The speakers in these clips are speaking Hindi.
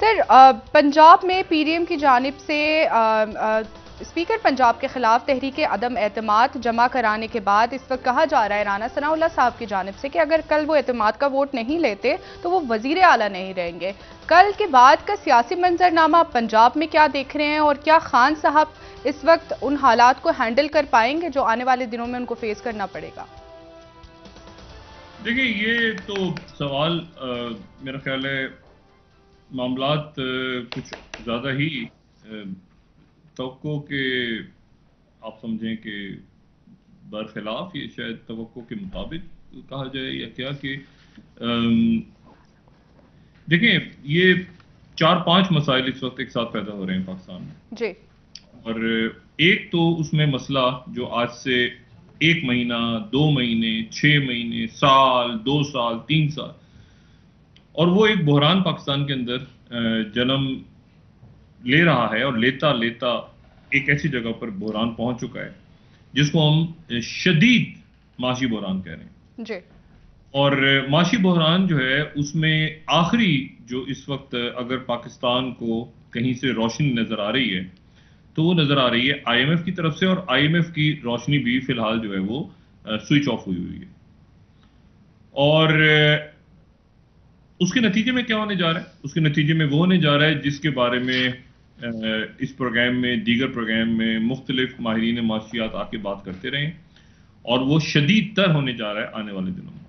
सर, पंजाब में पीडीएम की जानिब से स्पीकर पंजाब के खिलाफ तहरीक अदम एतमाद जमा कराने के बाद इस वक्त कहा जा रहा है राना सनाउल्लाह साहब की जानिब से कि अगर कल वो एतमाद का वोट नहीं लेते तो वो वजीर आला नहीं रहेंगे। कल के बाद का सियासी मंजरनामा पंजाब में क्या देख रहे हैं और क्या खान साहब इस वक्त उन हालात को हैंडल कर पाएंगे जो आने वाले दिनों में उनको फेस करना पड़ेगा? देखिए, ये तो सवाल मेरा ख्याल है मामलात कुछ ज़्यादा ही तवक्को के, आप समझें कि बरखिलाफ, ये शायद तवक्को के मुताबिक कहा जाए या क्या कि देखें, ये 4-5 मसाइल इस वक्त एक साथ पैदा हो रहे हैं पाकिस्तान में जी। और एक तो उसमें मसला जो आज से 1 महीना, 2 महीने, 6 महीने, साल, 2 साल, 3 साल, और वो एक बहरान पाकिस्तान के अंदर जन्म ले रहा है और लेता लेता एक ऐसी जगह पर बहरान पहुंच चुका है जिसको हम शदीद माशी बहरान कह रहे हैं। जी। और माशी बहरान जो है उसमें आखिरी जो इस वक्त अगर पाकिस्तान को कहीं से रोशनी नजर आ रही है तो वो नजर आ रही है आईएमएफ की तरफ से, और आईएमएफ की रोशनी भी फिलहाल जो है वो स्विच ऑफ हुई हुई है। और उसके नतीजे में क्या होने जा रहा है? उसके नतीजे में वो होने जा रहा है जिसके बारे में इस प्रोग्राम में, दीगर प्रोग्राम में मुख्तलिफ माहिरीन माशियात आके बात करते रहे, और वो शदीद तर होने जा रहा है आने वाले दिनों में।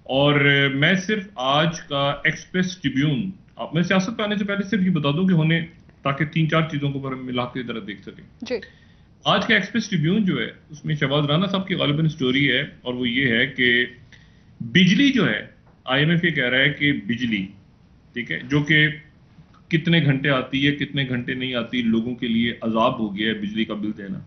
और मैं सिर्फ आज का एक्सप्रेस ट्रिब्यून, मैं सियासत पे आने से पहले सिर्फ ये बता दूं कि होने, ताकि 3-4 चीजों को पर मिला के जरा देख सकें। जी। आज का एक्सप्रेस ट्रिब्यून जो है उसमें शहबाज राना साहब की गालिबन स्टोरी है, और वो ये है कि बिजली जो है, आईएमएफ ये कह रहा है कि बिजली, ठीक है, जो कि कितने घंटे आती है कितने घंटे नहीं आती, लोगों के लिए अजाब हो गया है बिजली का बिल देना।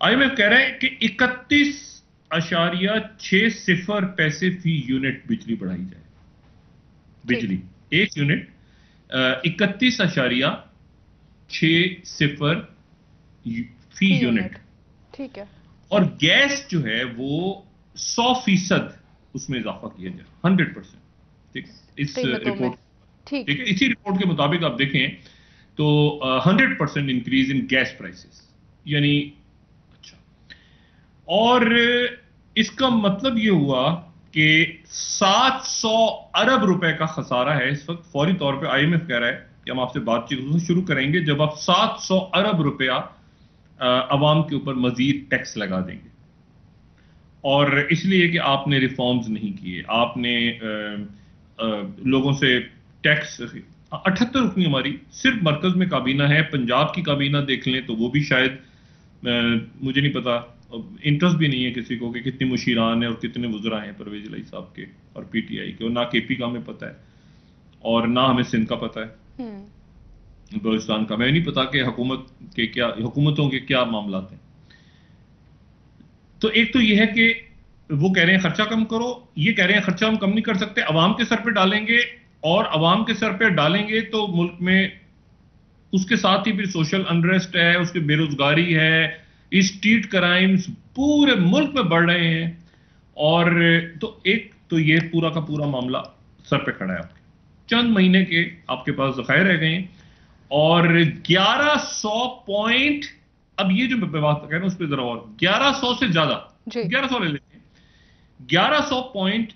आईएमएफ कह रहा है कि 31.60 पैसे फी यूनिट बिजली बढ़ाई जाए। बिजली एक यूनिट 31.60 फी यूनिट। ठीक है। और गैस जो है वो 100% उसमें इजाफा किया जाए, 100%। ठीक है, इस रिपोर्ट, ठीक है, इसी रिपोर्ट के मुताबिक आप देखें तो 100% इंक्रीज इन गैस प्राइसेस, यानी अच्छा। और इसका मतलब ये हुआ कि 700 अरब रुपए का खसारा है इस वक्त। फौरी तौर पे आईएमएफ कह रहा है कि हम आपसे बातचीत शुरू करेंगे जब आप 700 अरब रुपया अवाम के ऊपर मजीद टैक्स लगा देंगे, और इसलिए कि आपने रिफॉर्म्स नहीं किए, आपने लोगों से टैक्स 78 रुकनी हमारी सिर्फ मरकज में काबीना है। पंजाब की काबीना देख लें तो वो भी शायद, मुझे नहीं पता, इंटरेस्ट भी नहीं है किसी को कि कितने मुशीरान हैं और कितने वज़रा हैं परवेज इलाही साहब के और पीटीआई के, और ना केपी का हमें पता है और ना हमें सिंध का पता है, बलूचिस्तान का। मैं नहीं पता कि हुकूमतों के क्या मामला हैं। तो एक तो ये है कि वो कह रहे हैं खर्चा कम करो, ये कह रहे हैं खर्चा हम कम नहीं कर सकते, अवाम के सर पे डालेंगे, और अवाम के सर पे डालेंगे तो मुल्क में उसके साथ ही फिर सोशल अनरेस्ट है, उसकी बेरोजगारी है, स्ट्रीट क्राइम्स पूरे मुल्क में बढ़ रहे हैं। और तो एक तो ये पूरा का पूरा मामला सर पे खड़ा है आपके, चंद महीने के आपके पास ज़खायर रह गए हैं, और 1100 पॉइंट, अब ये जो मैं बात कह रहा हूं उस पर जरा और 1100 से ज्यादा, 1100 ले लेते हैं, 1100 पॉइंट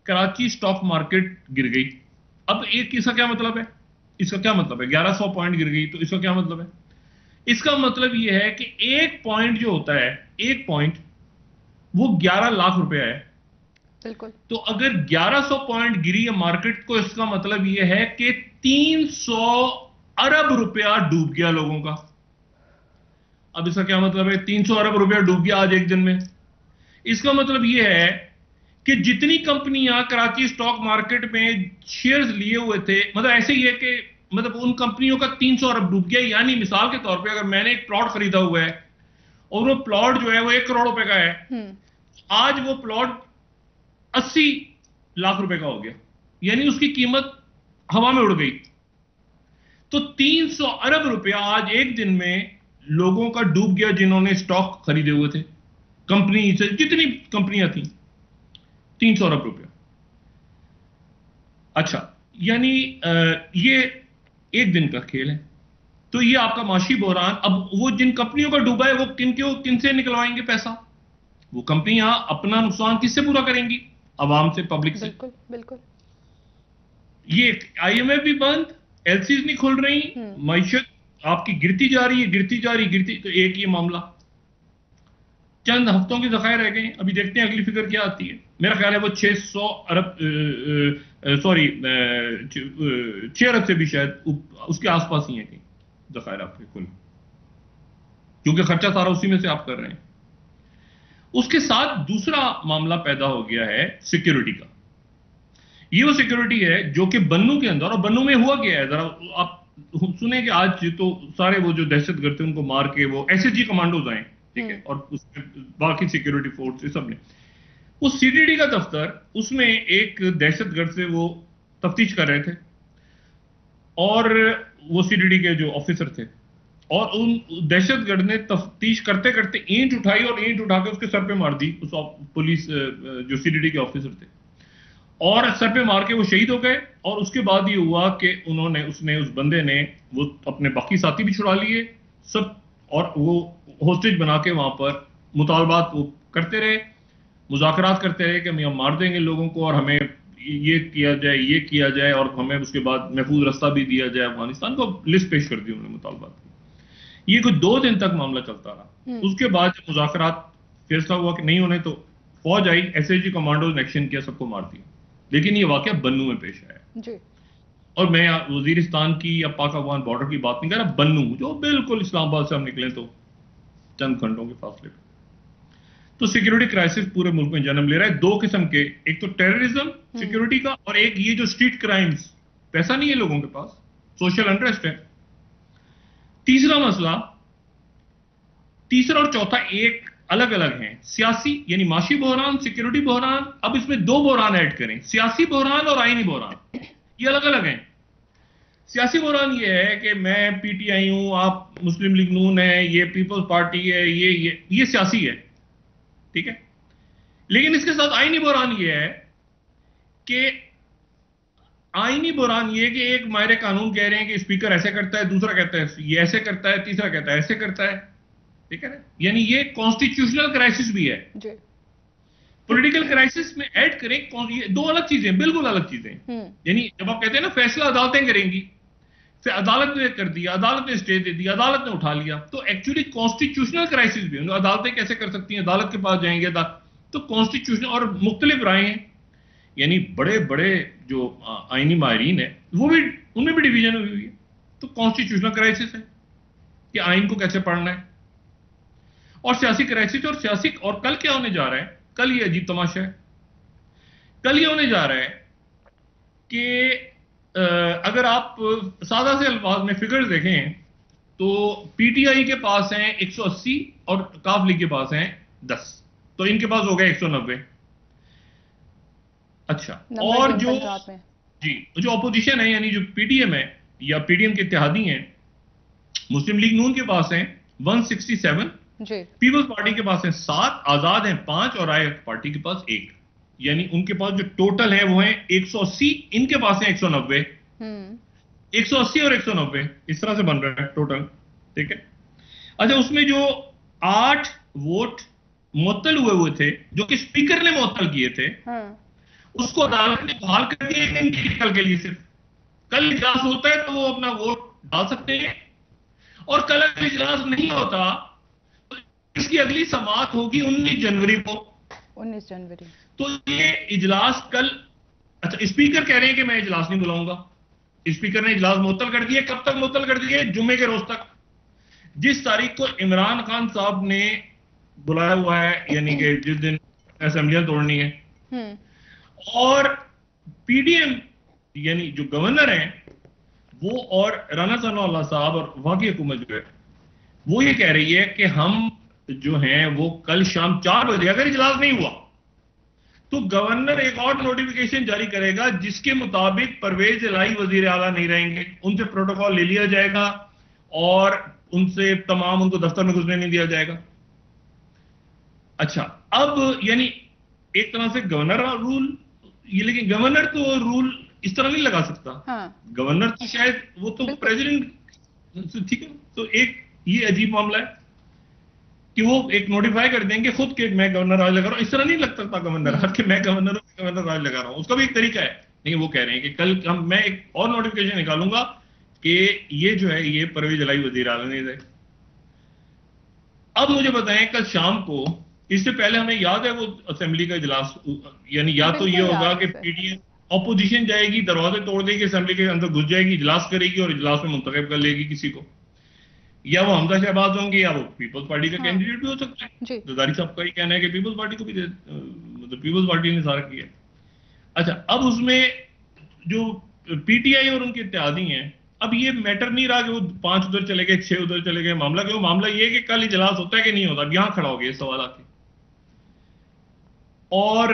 कराची स्टॉक मार्केट गिर गई। अब एक इसका क्या मतलब है? इसका क्या मतलब है 1100 पॉइंट गिर गई तो इसका क्या मतलब है? इसका मतलब यह है कि एक पॉइंट जो होता है, एक पॉइंट वो 11 लाख रुपया है। बिल्कुल। तो अगर 1100 पॉइंट गिरी है मार्केट को, इसका मतलब यह है कि 300 अरब रुपया डूब गया लोगों का। अब इसका क्या मतलब है? 300 अरब रुपया डूब गया आज एक दिन में। इसका मतलब यह है कि जितनी कंपनियां कराची स्टॉक मार्केट में शेयर्स लिए हुए थे, मतलब ऐसे ही है कि मतलब उन कंपनियों का 300 अरब डूब गया। यानी मिसाल के तौर पे अगर मैंने एक प्लॉट खरीदा हुआ है और वो प्लॉट जो है वो 1 करोड़ रुपए का है, आज वो प्लॉट 80 लाख रुपए का हो गया, यानी उसकी कीमत हवा में उड़ गई। तो 300 अरब रुपया आज एक दिन में लोगों का डूब गया जिन्होंने स्टॉक खरीदे हुए थे कंपनी से, जितनी कंपनियां थी, 300 अरब रुपया। अच्छा, यानी ये एक दिन का खेल है। तो ये आपका माशी बहरान, अब वो जिन कंपनियों का डूबा है वो किनसे निकलवाएंगे पैसा? वो कंपनियां अपना नुकसान किससे पूरा करेंगी? आवाम से, पब्लिक से। बिल्कुल बिल्कुल। ये आईएमएफ भी बंद, एलसीज नहीं खुल रही, मईशत आपकी गिरती जा रही है, गिरती जा रही, गिरती। तो एक ये मामला, चंद हफ्तों के ज़खायर रह गए। अभी देखते हैं अगली फिगर क्या आती है। मेरा ख्याल है वो 600 अरब, सॉरी 6 अरब से भी शायद उसके आसपास ही है कहीं ज़खायर आपके कुल, क्योंकि खर्चा सारा उसी में से आप कर रहे हैं। उसके साथ दूसरा मामला पैदा हो गया है सिक्योरिटी का। ये वो सिक्योरिटी है जो कि बन्नू के अंदर, और बन्नू में हुआ गया है, जरा आप सुने कि आज तो सारे वो जो दहशतगर्द थे उनको मार के वो एसएसजी कमांडोज आए, ठीक है, और उसमें बाकी सिक्योरिटी फोर्स सब ने, उस सीडीडी का दफ्तर, उसमें एक दहशतगर्द से वो तफ्तीश कर रहे थे, और वो सीडीडी के जो ऑफिसर थे, और उन दहशतगर्द ने तफ्तीश करते करते ईंट उठाई और ईंट उठा के उसके सर पे मार दी, उस पुलिस जो सीडीडी के ऑफिसर थे, और सर पे मार के वो शहीद हो गए। और उसके बाद ये हुआ कि उस बंदे ने वो अपने बाकी साथी भी छुड़ा लिए सब, और वो होस्टेज बना के वहां पर मुतालबात वो करते रहे, मुज़ाकरात करते रहे कि हम मार देंगे लोगों को और हमें ये किया जाए और हमें उसके बाद महफूज रास्ता भी दिया जाए अफगानिस्तान को। लिस्ट पेश कर दी उन्होंने मुतालबात की। ये कुछ 2 दिन तक मामला चलता रहा। उसके बाद जब मुज़ाकरात फैसला हुआ कि नहीं होने, तो फौज आई, एसएसजी कमांडोज ने एक्शन किया, सबको मार दिया। लेकिन ये वाकया बन्नू में पेश आया जी। और मैं वजीरिस्तान की या पाक अफगान बॉर्डर की बात नहीं कर रहा, बन्नू जो बिल्कुल इस्लामाबाद से हम निकले तो चंद घंटों के फासले पे। तो सिक्योरिटी क्राइसिस पूरे मुल्क में जन्म ले रहा है 2 किस्म के, एक तो टेररिज्म सिक्योरिटी का, और एक ये जो स्ट्रीट क्राइम्स, पैसा नहीं है लोगों के पास, सोशल अनरेस्ट है। तीसरा मसला, तीसरा और चौथा एक अलग अलग हैं, सियासी यानी माशी बहरान, सिक्योरिटी बहरान। अब इसमें 2 बहरान ऐड करें, सियासी बहरान और आईनी बहरान, ये अलग अलग हैं। सियासी बहरान ये है कि मैं पीटीआई हूं, आप मुस्लिम लीग नून है, ये पीपल्स पार्टी है, ये सियासी है, ठीक है। लेकिन इसके साथ आईनी बहरान ये है कि आईनी बहरान ये कि एक मायरे कानून कह रहे हैं कि स्पीकर ऐसे करता है, दूसरा कहता है ये ऐसे करता है, तीसरा कहता है ऐसे करता है, ठीक है ना। यानी ये कॉन्स्टिट्यूशनल क्राइसिस भी है, पॉलिटिकल क्राइसिस में ऐड करें, ये 2 अलग चीजें, बिल्कुल अलग चीजें। यानी जब आप कहते हैं ना फैसला अदालतें करेंगी, फिर अदालत ने कर दिया, अदालत ने स्टे दे दिया, अदालत ने उठा लिया, तो एक्चुअली कॉन्स्टिट्यूशनल क्राइसिस भी है। अदालतें कैसे कर सकती हैं, अदालत के पास जाएंगे, तो कॉन्स्टिट्यूशन और मुख्तलिफ राय हैं। यानी बड़े बड़े जो आईनी माहिरीन है वो भी, उनमें भी डिवीजन हुई है। तो कॉन्स्टिट्यूशनल क्राइसिस है कि आइन को कैसे पढ़ना है, और सियासी क्राइसिस, और कल क्या होने जा रहा है, कल ये अजीब तमाशा है। कल ये होने जा रहा है कि अगर आप सादा से अल्फाज में फिगर्स देखें तो पीटीआई के पास हैं 180 और काफ लीग के पास हैं 10, तो इनके पास हो गए 190। अच्छा, और जो अपोजिशन है यानी जो पीडीएम है या पीडीएम के इत्तेहादी हैं, मुस्लिम लीग नून के पास हैं 167, पीपल्स पार्टी के पास हैं 7, आजाद हैं 5 और आय पार्टी के पास 1। यानी उनके पास जो टोटल है वो है 180, इनके पास है 190। 180 और 190 इस तरह से बन रहा है टोटल, ठीक है। अच्छा, उसमें जो 8 वोट मुअत्तल हुए थे, जो कि स्पीकर ने मुअत्तल किए थे, उसको अदालत ने बहाल कर दिया कल के लिए। सिर्फ कल इजलास होता है तो वो अपना वोट डाल सकते हैं, और कल अगर इजलास नहीं होता तो इसकी अगली समाअत होगी 19 जनवरी को। 19 जनवरी। तो ये इजलास कल, अच्छा स्पीकर कह रहे हैं कि मैं इजलास नहीं बुलाऊंगा। स्पीकर ने इजलास मुअत्तल कर दिया। कब तक मुअत्तल कर दिए? जुम्मे के रोज तक, जिस तारीख को इमरान खान साहब ने बुलाया हुआ है, यानी कि जिस दिन असेंबलियां तोड़नी है। और पीडीएम यानी जो गवर्नर हैं वो और राना सनाउल्लाह साहब और वहां की हुकूमत जो है वो ये कह रही है कि हम जो हैं वो कल शाम 4 बजे, अगर इजलास नहीं हुआ तो गवर्नर एक और नोटिफिकेशन जारी करेगा जिसके मुताबिक परवेज इलाही वजीर आला नहीं रहेंगे, उनसे प्रोटोकॉल ले लिया जाएगा और उनसे उनको दफ्तर में घुसने नहीं दिया जाएगा। अच्छा, अब यानी एक तरह से गवर्नर रूल, ये लेकिन गवर्नर तो रूल इस तरह नहीं लगा सकता। हाँ। गवर्नर तो शायद वो तो प्रेसिडेंट, ठीक है। तो एक ये अजीब मामला है कि वो एक नोटिफाई कर देंगे खुद के मैं गवर्नर राज लगा रहा हूं, इस तरह नहीं लग सकता गवर्नर राज के मैं गवर्नर राज लगा रहा हूं, उसका भी एक तरीका है। लेकिन वो कह रहे हैं कि कल मैं एक और नोटिफिकेशन निकालूंगा कि ये जो है ये परवेज इलाही वजीर आला नहीं रहे। अब मुझे बताएं कल शाम को, इससे पहले हमें याद है वो असेंबली का इजलास, यानी या तो ये होगा कि पीटीएम ऑपोजिशन जाएगी, दरवाजे तोड़ देगी, असेंबली के अंदर घुस जाएगी, इजलास करेगी और इजलास में मुंतखब कर लेगी किसी को, या वो हमजा शहबाज होंगे या वो पीपल्स पार्टी का कैंडिडेट भी हो सकता है। जरदारी साहब का ही कहना है कि पीपल्स पार्टी को भी मतलब पीपल्स पार्टी ने सारा किया। अच्छा, अब उसमें जो पीटीआई और उनके इत्तेहादी हैं, अब ये मैटर नहीं रहा कि वो 5 उधर चले गए 6 उधर चले गए, मामला क्यों, मामला ये है कि कल इजलास होता है कि नहीं होता। अब यहां खड़ा हो गया सवाल आके, और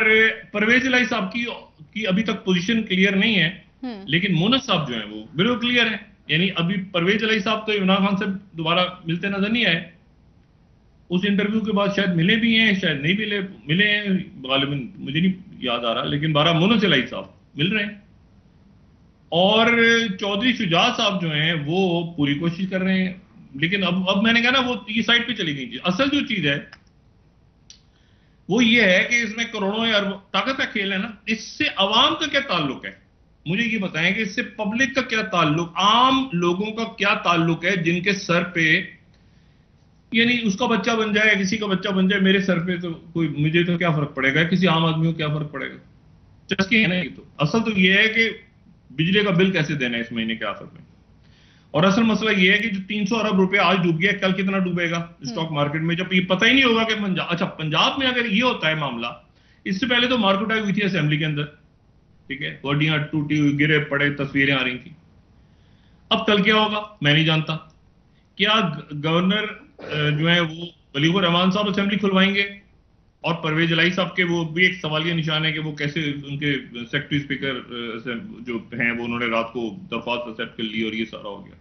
परवेज इलाही साहब की अभी तक पोजीशन क्लियर नहीं है, लेकिन मोनस साहब जो है वो बिल्कुल क्लियर है। यानी अभी परवेज इलाही साहब तो इमरान खान से दोबारा मिलते नजर नहीं आए, उस इंटरव्यू के बाद शायद मिले भी हैं, शायद नहीं मिले हैं, गालिबन मुझे नहीं याद आ रहा, लेकिन 12 मोनस इलाही साहब मिल रहे हैं। और चौधरी शुजात साहब जो हैं वो पूरी कोशिश कर रहे हैं, लेकिन अब मैंने कहा ना वो ये साइड पे चली गई। असल जो चीज है वो ये है कि इसमें करोड़ों या ताकत का खेल है ना, इससे अवाम का क्या ताल्लुक है, मुझे ये बताएं कि इससे पब्लिक का क्या ताल्लुक, आम लोगों का क्या ताल्लुक है, जिनके सर पे, यानी उसका बच्चा बन जाए, किसी का बच्चा बन जाए, मेरे सर पे तो कोई, मुझे तो क्या फर्क पड़ेगा, किसी आम आदमी को क्या फर्क पड़ेगा, चस्के है ना ये तो। असल तो ये है कि बिजली का बिल कैसे देना है इस महीने के आखिर में, और असल मसला ये है कि जो 300 अरब रुपए आज डूब गया, कल कितना डूबेगा स्टॉक मार्केट में, जब ये पता ही नहीं होगा कि पंजाब, अच्छा पंजाब में अगर ये होता है मामला, इससे पहले तो मार्केट हुई थी असेंबली के अंदर, ठीक है, बॉडियां टूटी हुई, गिरे पड़े, तस्वीरें आ रही थी। अब कल क्या होगा मैं नहीं जानता। क्या गवर्नर जो है वो वलीउर रहमान साहब असेंबली खुलवाएंगे, और परवेज इलाही साहब के वो भी एक सवालिया निशान है कि वो कैसे, उनके सेक्रेटरी स्पीकर जो हैं वो उन्होंने रात को दरख्वास्त एक्सेप्ट कर ली और ये सारा हो गया,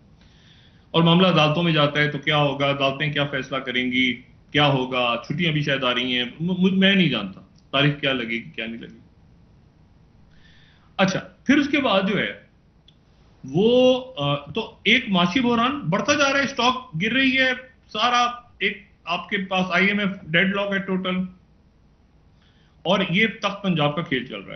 और मामला अदालतों में जाता है तो क्या होगा, अदालतें क्या फैसला करेंगी, क्या होगा, छुट्टियां भी शायद आ रही हैं, मैं नहीं जानता तारीख क्या लगेगी क्या नहीं लगेगी। अच्छा, फिर उसके बाद जो है वो तो एक माशी बहरान बढ़ता जा रहा है, स्टॉक गिर रही है सारा, एक आपके पास आईएमएफ डेडलॉक है टोटल, और ये तख्त पंजाब का खेल चल रहा है।